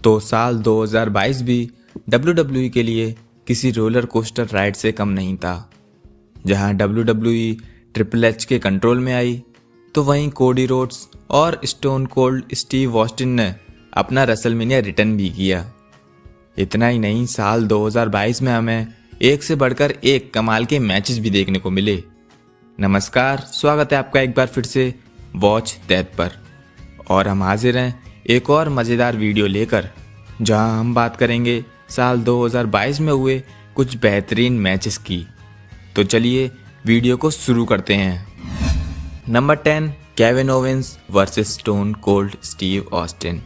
तो साल 2022 भी WWE के लिए किसी रोलर कोस्टर राइड से कम नहीं था। जहां WWE ट्रिपल एच के कंट्रोल में आई, तो वहीं कोडी रोड्स और स्टोन कोल्ड स्टीव ऑस्टिन ने अपना रेसलमेनिया रिटर्न भी किया। इतना ही नहीं, साल 2022 में हमें एक से बढ़कर एक कमाल के मैचेस भी देखने को मिले। नमस्कार, स्वागत है आपका एक बार फिर से वॉच दैट पर, और हम हाजिर हैं एक और मज़ेदार वीडियो लेकर, जहां हम बात करेंगे साल 2022 में हुए कुछ बेहतरीन मैचेस की। तो चलिए वीडियो को शुरू करते हैं। Number 10, Kevin Owens versus stone cold Steve Austin.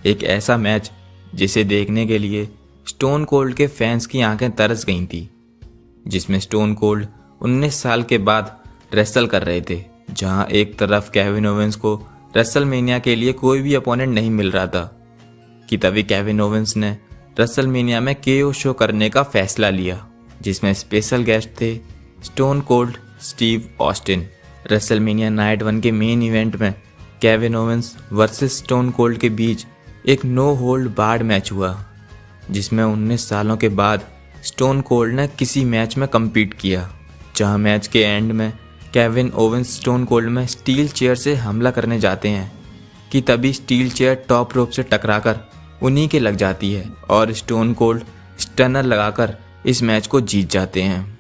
एक ऐसा मैच जिसे देखने के लिए स्टोन कोल्ड के फैंस की आंखें तरस गई थी, जिसमें स्टोन कोल्ड 19 साल के बाद रेसल कर रहे थे। जहां एक तरफ केविन ओवेंस को रेसलमेनिया के लिए कोई भी अपोनेंट नहीं मिल रहा था कि तभी केविन ओवेंस ने रेसलमेनिया में केओ शो करने का फैसला लिया, जिसमें स्पेशल गेस्ट थे stone cold Steve Austin. WrestleMania night 1 के मेन इवेंट में Kevin Owens versus stone cold के बीच एक नो होल्ड बार्ड मैच हुआ, जिसमें 19 सालों के बाद स्टोन कोल्ड ने किसी मैच में कम्पीट किया। जहां मैच के एंड में केविन ओवेंस स्टोन कोल्ड में स्टील चेयर से हमला करने जाते हैं कि तभी स्टील चेयर टॉप रोप से टकराकर उन्हीं के लग जाती है और स्टोन कोल्ड स्टनर लगाकर इस मैच को जीत जाते हैं।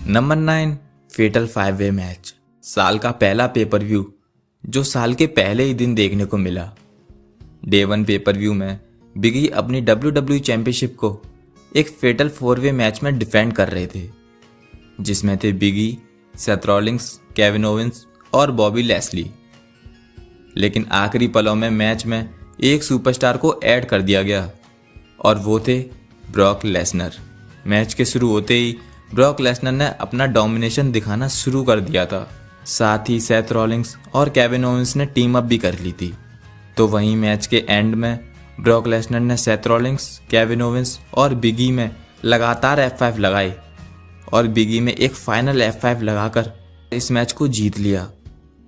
Number 9, fatal five way match. साल का पहला पेपर व्यू जो साल के पहले ही दिन देखने को मिला। डे 1 पेपर व्यू में बिगी अपनी WWE चैंपियनशिप को एक फेटल 4-वे मैच में डिफेंड कर रहे थे, जिसमें थे बिगी, सेथ रॉलिंग्स, केविन ओवेंस और बॉबी लैस्ली। लेकिन आखिरी पलों में मैच में एक सुपरस्टार को ऐड कर दिया गया और वो थे ब्रॉक लेसनर। मैच के शुरू होते ही ब्रॉक लेसनर ने अपना डोमिनेशन दिखाना शुरू कर दिया था। साथ ही सेथ रॉलिंग्स और केविन ओवेंस ने टीम अप भी कर ली थी। तो वहीं मैच के एंड में ब्रॉक लेसनर ने सेथ रॉलिंग्स, केविन ओवेंस और बिगी में लगातार F5 लगाए और बिगी में एक फाइनल F5 लगाकर इस मैच को जीत लिया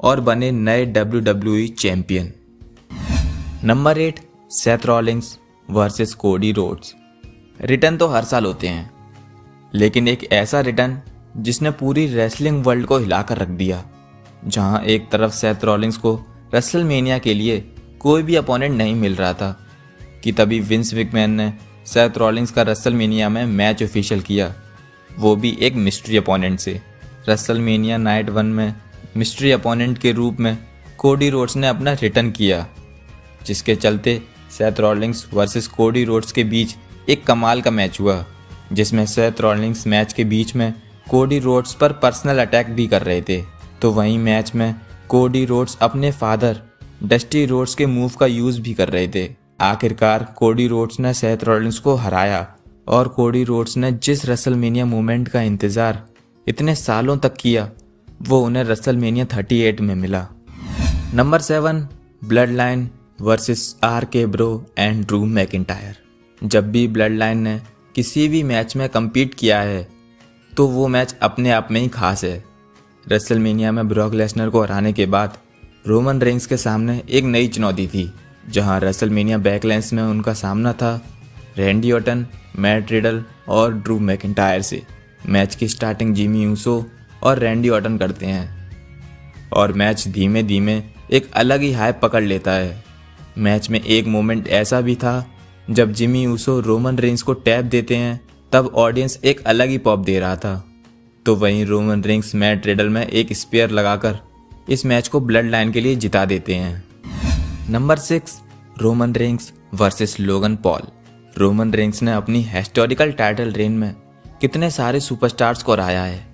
और बने नए WWE champion. Number 8, Seth Rawlings versus Cody Rhodes. Return तो हर साल होते हैं, लेकिन एक ऐसा रिटर्न जिसने पूरी रेसलिंग वर्ल्ड को हिलाकर रख दिया। जहां एक तरफ सेथ रॉलिंग्स को रेसलमेनिया के लिए कोई भी अपोनेंट नहीं मिल रहा था कि तभी विंस मैकमैन ने सेथ रॉलिंग्स का रेसलमेनिया में मैच ऑफिशियल किया, वो भी एक मिस्ट्री अपोनेंट से। रेसलमेनिया नाइट 1 में मिस्ट्री अपोनेंट के रूप में कोडी रोड्स ने अपना रिटर्न किया, जिसके चलते Seth Rawlings versus Cody Rhodes के बीच एक कमाल का मैच हुआ, जिसमें सेथ रॉलिंग्स मैच के बीच में कोडी रोड्स पर पर्सनल अटैक भी कर रहे थे। तो वहीं मैच में कोडी रोड्स अपने फादर डस्टी रोड्स के मूव का यूज भी कर रहे थे। आखिरकार कोडी रोड्स ने सेथ रॉलिंग्स को हराया और कोडी रोड्स ने जिस रेसलमेनिया मूवमेंट का इंतजार इतने सालों तक किया, वो उन्हें रेसलमेनिया 38 में मिला। Number 7, blood line versus RK bro and Drew McIntyre. जब भी ब्लड लाइन ने किसी भी मैच में कम्पीट किया है, तो वो मैच अपने आप में ही खास है। रेसलमेनिया में ब्रॉक लेसनर को हराने के बाद रोमन रेंस के सामने एक नई चुनौती थी, जहां रेसलमेनिया बैकलैंस में उनका सामना था रैंडी ऑर्टन, मैट रिडल और ड्रू मैकिंटायर से। मैच की स्टार्टिंग जिमी यूसो और रैंडी ऑर्टन करते हैं और मैच धीमे धीमे एक अलग ही हाइप पकड़ लेता है। मैच में एक मोमेंट ऐसा भी था जब जिमी यूसो रोमन रेंस को टैप देते हैं, तब ऑडियंस एक अलग ही पॉप दे रहा था। तो वहीं रोमन रेंस मैट रिडल में एक स्पेयर लगाकर इस मैच को ब्लड लाइन के लिए जिता देते हैं। Number 6, Roman Reigns versus Logan Paul. Roman Reigns ने अपनी हिस्टोरिकल टाइटल रेन में कितने सारे सुपरस्टार्स को हराया है,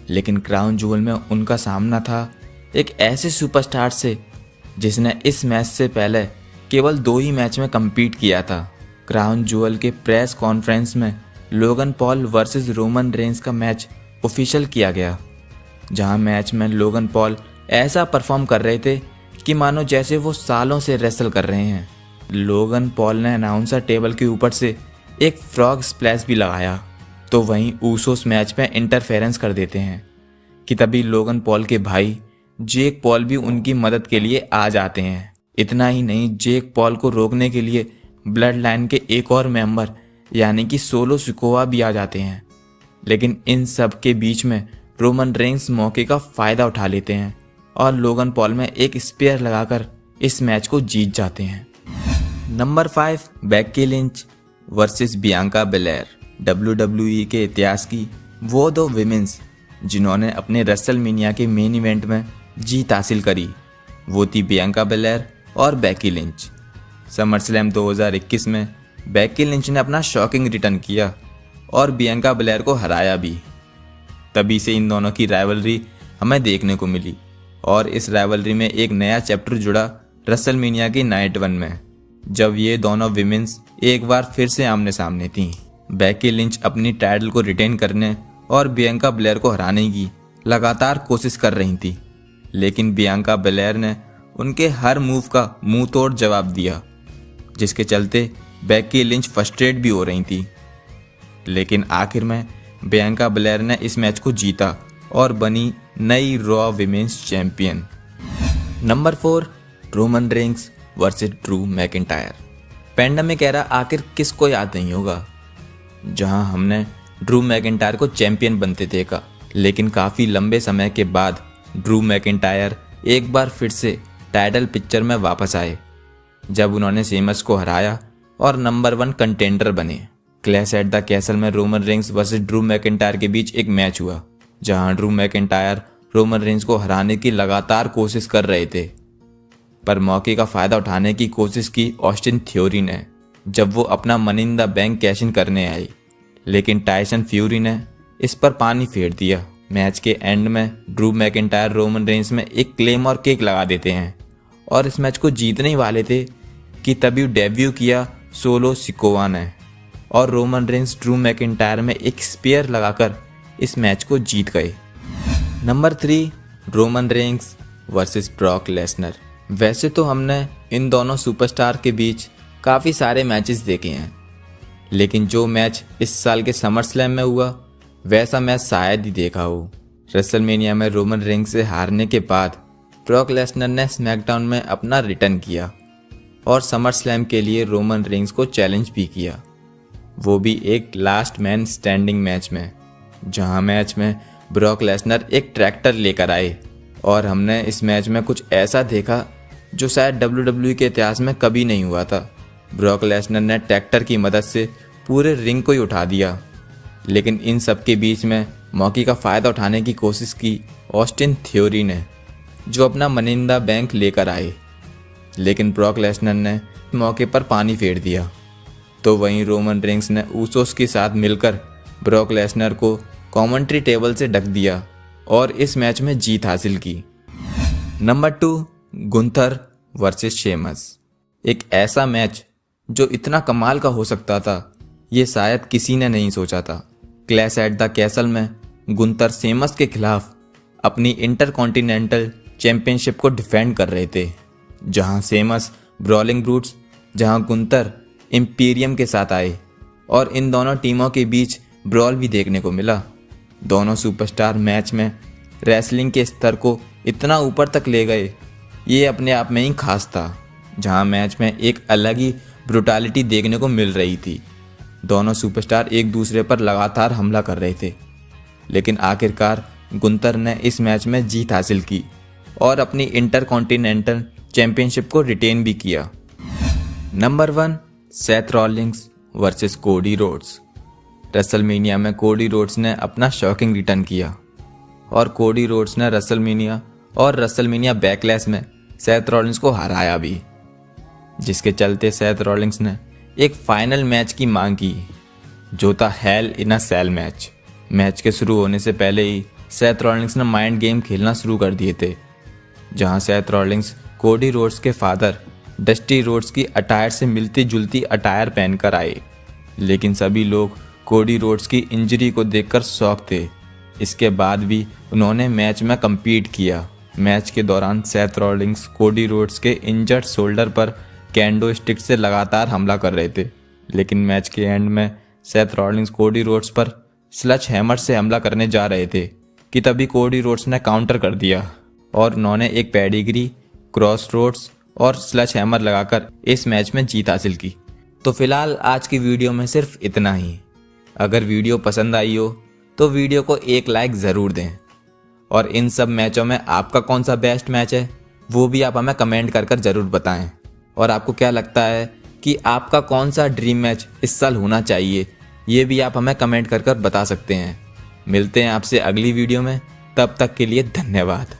लेकिन क्राउन जूल में उनका सामना था एक ऐसे सुपरस्टार से जिसने इस मैच से पहले केवल 2 ही मैच में कम्पीट किया था। क्राउन जूल के प्रेस कॉन्फ्रेंस में Logan Paul versus Roman Reigns का मैच ऑफिशियल किया गया, जहां मैच में लोगन पॉल ऐसा परफॉर्म कर रहे थे कि मानो जैसे वो सालों से रेसल कर रहे हैं। लोगन पॉल ने अनाउंसर टेबल के ऊपर से एक फ्रॉग स्प्लैश भी लगाया। तो वहीं ऊसोस मैच में इंटरफेरेंस कर देते हैं कि तभी लोगन पॉल के भाई जेक पॉल भी उनकी मदद के लिए आ जाते हैं। इतना ही नहीं, जेक पॉल को रोकने के लिए ब्लड लाइन के एक और मेंबर यानी कि सोलो सिकोआ भी आ जाते हैं। लेकिन इन सब के बीच में रोमन रेंस मौके का फ़ायदा उठा लेते हैं और लोगन पॉल में एक स्पेयर लगाकर इस मैच को जीत जाते हैं। Number 5, Becky Lynch versus Bianca Belair. WWE के इतिहास की वो दो विमेंस जिन्होंने अपने रेसलमेनिया के मेन इवेंट में जीत हासिल करी, वो थी बियांका बेलेयर और बेक्की लिंच। समरस्लैम 2021 में बेक्की लिंच ने अपना शॉकिंग रिटर्न किया और बियांका बेलेयर को हराया भी। तभी से इन दोनों की राइवलरी हमें देखने को मिली और इस राइवलरी में एक नया चैप्टर जुड़ा रेसलमेनिया की नाइट 1 में, जब ये दोनों विमेंस एक बार फिर से आमने सामने थीं। बेक्की लिंच अपनी टाइटल को रिटेन करने और बियांका बेलेयर को हराने की लगातार कोशिश कर रही थी, लेकिन बियांका बेलेयर ने उनके हर मूव का मुंह तोड़ जवाब दिया, जिसके चलते बेक्की लिंच फ्रस्ट्रेट भी हो रही थी। लेकिन आखिर में बियांका बेलेयर ने इस मैच को जीता और बनी नई raw women's champion. Number 4, Roman Reigns versus Drew McIntyre. Pandemic era आखिर किसको याद नहीं होगा, जहां हमने ड्रू मैकिंटायर को चैंपियन बनते देखा। लेकिन काफ़ी लंबे समय के बाद ड्रू मैकिंटायर एक बार फिर से टाइटल पिक्चर में वापस आए, जब उन्होंने शेमस को हराया और नंबर 1 कंटेंडर बने। क्लैश एट द कैसल में Roman Reigns versus Drew McIntyre के बीच एक मैच हुआ, जहां ड्रू मैकिंटायर रोमन रेंस को हराने की लगातार कोशिश कर रहे थे, पर मौके का फ़ायदा उठाने की कोशिश की ऑस्टिन थ्योरी ने, जब वो अपना money in the bank cash in करने आई। लेकिन टायसन फ्यूरी ने इस पर पानी फेर दिया। मैच के एंड में ड्रू मैकिंटायर रोमन रेंस में एक क्लेम और केक लगा देते हैं और इस मैच को जीतने ही वाले थे कि तभी डेब्यू किया सोलो सिकोआ ने और रोमन रेंस ड्रू मैकिंटायर में एक स्पेयर लगाकर इस मैच को जीत गए। Number 3, Roman Reigns versus Brock Lesnar. वैसे तो हमने इन दोनों सुपरस्टार के बीच काफ़ी सारे मैचेस देखे हैं, लेकिन जो मैच इस साल के समरस्लैम में हुआ वैसा मैच शायद ही देखा हो। रेसलमेनिया में रोमन रेंस से हारने के बाद ब्रॉक लेसनर ने स्मैकडाउन में अपना रिटर्न किया और समरस्लैम के लिए रोमन रेंस को चैलेंज भी किया, वो भी एक लास्ट मैन स्टैंडिंग मैच में, जहां मैच में ब्रॉक लेसनर एक ट्रैक्टर लेकर आए और हमने इस मैच में कुछ ऐसा देखा जो शायद WWE के इतिहास में कभी नहीं हुआ था। ब्रॉक लेसनर ने ट्रैक्टर की मदद से पूरे रिंग को ही उठा दिया, लेकिन इन सब के बीच में मौके का फ़ायदा उठाने की कोशिश की ऑस्टिन थ्योरी ने, जो अपना मनी इन द बैंक लेकर आए, लेकिन ब्रॉक लेसनर ने मौके पर पानी फेर दिया। तो वहीं रोमन रेंस ने ऊसोस के साथ मिलकर ब्रॉक लेसनर को कमेंट्री टेबल से ढक दिया और इस मैच में जीत हासिल की। Number 2, Gunther versus Sheamus. एक ऐसा मैच जो इतना कमाल का हो सकता था, ये शायद किसी ने नहीं सोचा था। क्लैश एट द कैसल में गुंथर शेमस के खिलाफ अपनी इंटरकॉन्टिनेंटल चैंपियनशिप को डिफेंड कर रहे थे, जहां शेमस ब्रॉलिंग ब्रूट्स, जहां गुंथर इंपीरियम के साथ आए और इन दोनों टीमों के बीच ब्रॉल भी देखने को मिला। दोनों सुपरस्टार मैच में रेसलिंग के स्तर को इतना ऊपर तक ले गए, ये अपने आप में ही खास था, जहां मैच में एक अलग ही ब्रुटैलिटी देखने को मिल रही थी। दोनों सुपरस्टार एक दूसरे पर लगातार हमला कर रहे थे, लेकिन आखिरकार गुंथर ने इस मैच में जीत हासिल की और अपनी इंटरकॉन्टिनेंटल चैंपियनशिप को रिटेन भी किया। Number 1, Seth Rawlings versus Cody Rhodes. WrestleMania में कोडी रोड्स ने अपना शॉकिंग रिटर्न किया और कोडी रोड्स ने रेसलमेनिया और रेसलमेनिया बैकलैश में सेथ रॉलिंग्स को हराया भी, जिसके चलते सेथ रॉलिंग्स ने एक फाइनल मैच की मांग की, जो था हेल इन अ सेल मैच। मैच के शुरू होने से पहले ही सेथ रॉलिंग्स ने माइंड गेम खेलना शुरू कर दिए थे, जहां सेथ रॉलिंग्स कोडी रोड्स के फादर डस्टी रोड्स की अटायर से मिलती जुलती अटायर पहनकर आए, लेकिन सभी लोग कोडी रोड्स की इंजरी को देखकर शॉक थे। इसके बाद भी उन्होंने मैच में कम्पीट किया। मैच के दौरान सेथ रॉलिंग्स कोडी रोड्स के इंजर्ड शोल्डर पर कैंडो स्टिक से लगातार हमला कर रहे थे, लेकिन मैच के एंड में सेथ रॉलिंग्स कोडी रोड्स पर स्लच हैमर से हमला करने जा रहे थे कि तभी कोडी रोड्स ने काउंटर कर दिया और उन्होंने एक पेडिग्री, क्रॉस रोड्स और स्लच हैमर लगाकर इस मैच में जीत हासिल की। तो फिलहाल आज की वीडियो में सिर्फ इतना ही। अगर वीडियो पसंद आई हो तो वीडियो को एक लाइक ज़रूर दें, और इन सब मैचों में आपका कौन सा बेस्ट मैच है वो भी आप हमें कमेंट कर ज़रूर बताएं। और आपको क्या लगता है कि आपका कौन सा ड्रीम मैच इस साल होना चाहिए, ये भी आप हमें कमेंट कर बता सकते हैं। मिलते हैं आपसे अगली वीडियो में, तब तक के लिए धन्यवाद।